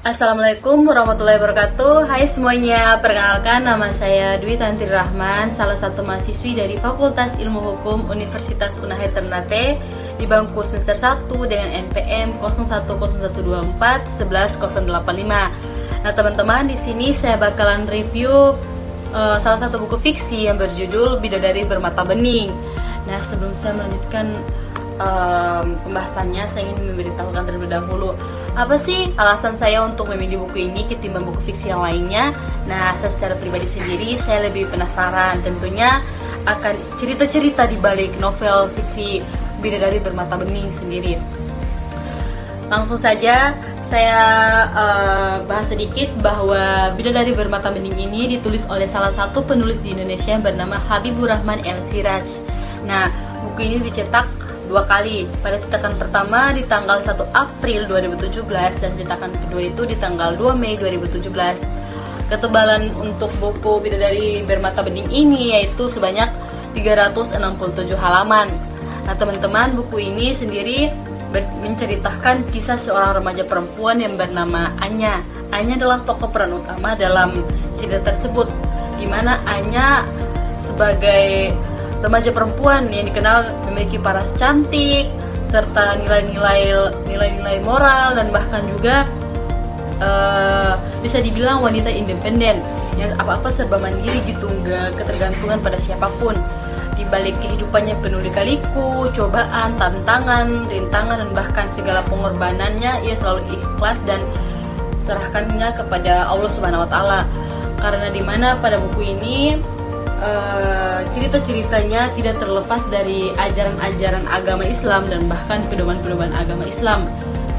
Assalamualaikum warahmatullahi wabarakatuh. Hai semuanya, perkenalkan nama saya Dwi Tanti Rahman, salah satu mahasiswi dari Fakultas Ilmu Hukum Universitas Unair Ternate di bangku semester 1 dengan NPM 010124 11085. Nah teman-teman, di sini saya bakalan review salah satu buku fiksi yang berjudul Bidadari Bermata Bening. Nah sebelum saya melanjutkan pembahasannya, saya ingin memberitahukan terlebih dahulu apa sih alasan saya untuk memilih buku ini ketimbang buku fiksi yang lainnya. Nah, saya secara pribadi sendiri saya lebih penasaran tentunya akan cerita-cerita di balik novel fiksi Bidadari Bermata Bening sendiri. Langsung saja saya bahas sedikit bahwa Bidadari Bermata Bening ini ditulis oleh salah satu penulis di Indonesia yang bernama Habibur Rahman El Siraj. Nah, buku ini dicetak dua kali. Pada cetakan pertama di tanggal 1 April 2017 dan cetakan kedua itu di tanggal 2 Mei 2017. Ketebalan untuk buku Bidadari Bermata Bening ini yaitu sebanyak 367 halaman. Nah teman-teman, buku ini sendiri menceritakan kisah seorang remaja perempuan yang bernama Anya. Anya adalah tokoh peran utama dalam cerita tersebut, di mana Anya sebagai remaja perempuan yang dikenal memiliki paras cantik serta nilai-nilai moral dan bahkan juga bisa dibilang wanita independen yang apa-apa serba mandiri gitu, nggak ketergantungan pada siapapun. Di balik kehidupannya penuh lika-liku, cobaan, tantangan, rintangan dan bahkan segala pengorbanannya, ia selalu ikhlas dan serahkannya kepada Allah Subhanahu Wa Taala. Karena dimana pada buku ini cerita-ceritanya tidak terlepas dari ajaran-ajaran agama Islam dan bahkan pedoman-pedoman agama Islam.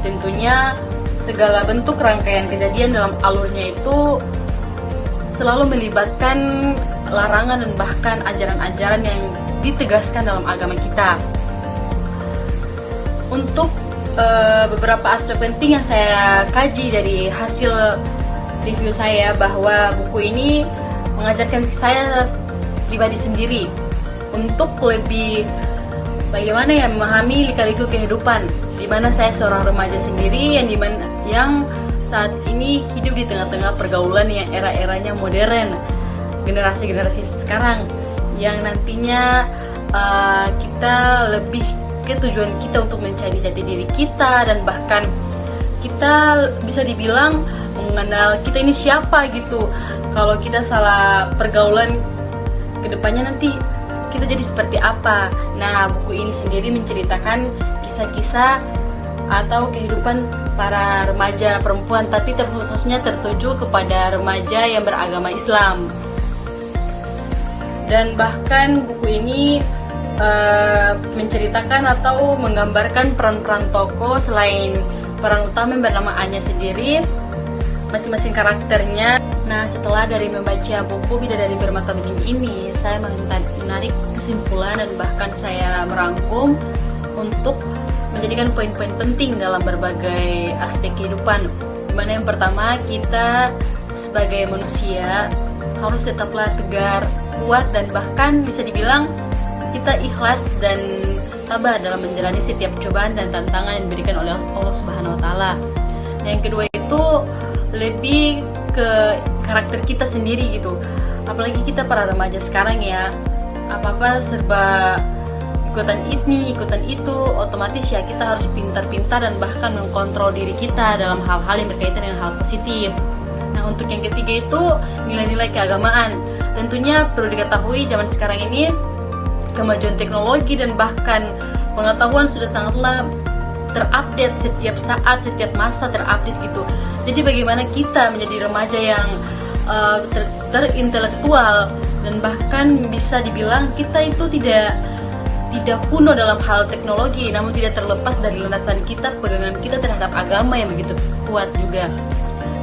Tentunya segala bentuk rangkaian kejadian dalam alurnya itu selalu melibatkan larangan dan bahkan ajaran-ajaran yang ditegaskan dalam agama kita. Untuk beberapa aspek penting yang saya kaji dari hasil review saya, bahwa buku ini mengajarkan saya pribadi sendiri untuk lebih bagaimana ya memahami lika-liku kehidupan, di mana saya seorang remaja sendiri yang saat ini hidup di tengah-tengah pergaulan yang era-eranya modern, generasi sekarang yang nantinya kita lebih ke tujuan kita untuk mencari jati diri kita dan bahkan kita bisa dibilang mengenal kita ini siapa gitu. Kalau kita salah pergaulan, kedepannya nanti kita jadi seperti apa. Nah, buku ini sendiri menceritakan kisah-kisah atau kehidupan para remaja perempuan, tapi terkhususnya tertuju kepada remaja yang beragama Islam. Dan bahkan buku ini menceritakan atau menggambarkan peran-peran tokoh selain peran utama yang bernama Anya sendiri, masing-masing karakternya. Nah, setelah dari membaca buku Bidadari Bermata Bening ini, saya menarik kesimpulan dan bahkan saya merangkum untuk menjadikan poin-poin penting dalam berbagai aspek kehidupan. Dimana yang pertama, kita sebagai manusia harus tetaplah tegar, kuat dan bahkan bisa dibilang kita ikhlas dan tabah dalam menjalani setiap cobaan dan tantangan yang diberikan oleh Allah Subhanahu Wa Taala. Yang kedua itu lebih ke karakter kita sendiri gitu. Apalagi kita para remaja sekarang ya, apa-apa serba ikutan ini, ikutan itu, otomatis ya kita harus pintar-pintar dan bahkan mengkontrol diri kita dalam hal-hal yang berkaitan dengan hal positif. Nah, untuk yang ketiga itu nilai-nilai keagamaan. Tentunya perlu diketahui zaman sekarang ini kemajuan teknologi dan bahkan pengetahuan sudah sangatlah terupdate setiap saat, setiap masa terupdate gitu. Jadi bagaimana kita menjadi remaja yang terintelektual dan bahkan bisa dibilang kita itu tidak kuno dalam hal teknologi, namun tidak terlepas dari landasan kita, pegangan kita terhadap agama yang begitu kuat juga.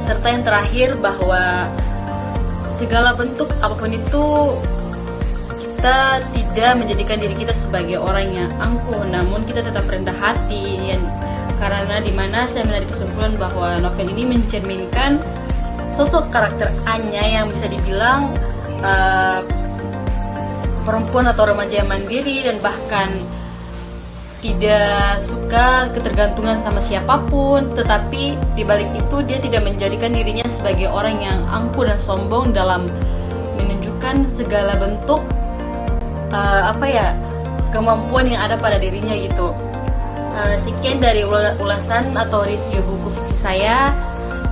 Serta yang terakhir bahwa segala bentuk apapun itu kita tidak menjadikan diri kita sebagai orang yang angkuh, namun kita tetap rendah hati. Karena dimana saya menarik kesimpulan bahwa novel ini mencerminkan sosok karakter Anya yang bisa dibilang perempuan atau remaja yang mandiri dan bahkan tidak suka ketergantungan sama siapapun, tetapi dibalik itu dia tidak menjadikan dirinya sebagai orang yang angkuh dan sombong dalam menunjukkan segala bentuk kemampuan yang ada pada dirinya gitu. Sekian dari ulasan atau review buku fiksi saya,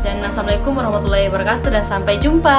dan assalamualaikum warahmatullahi wabarakatuh dan sampai jumpa.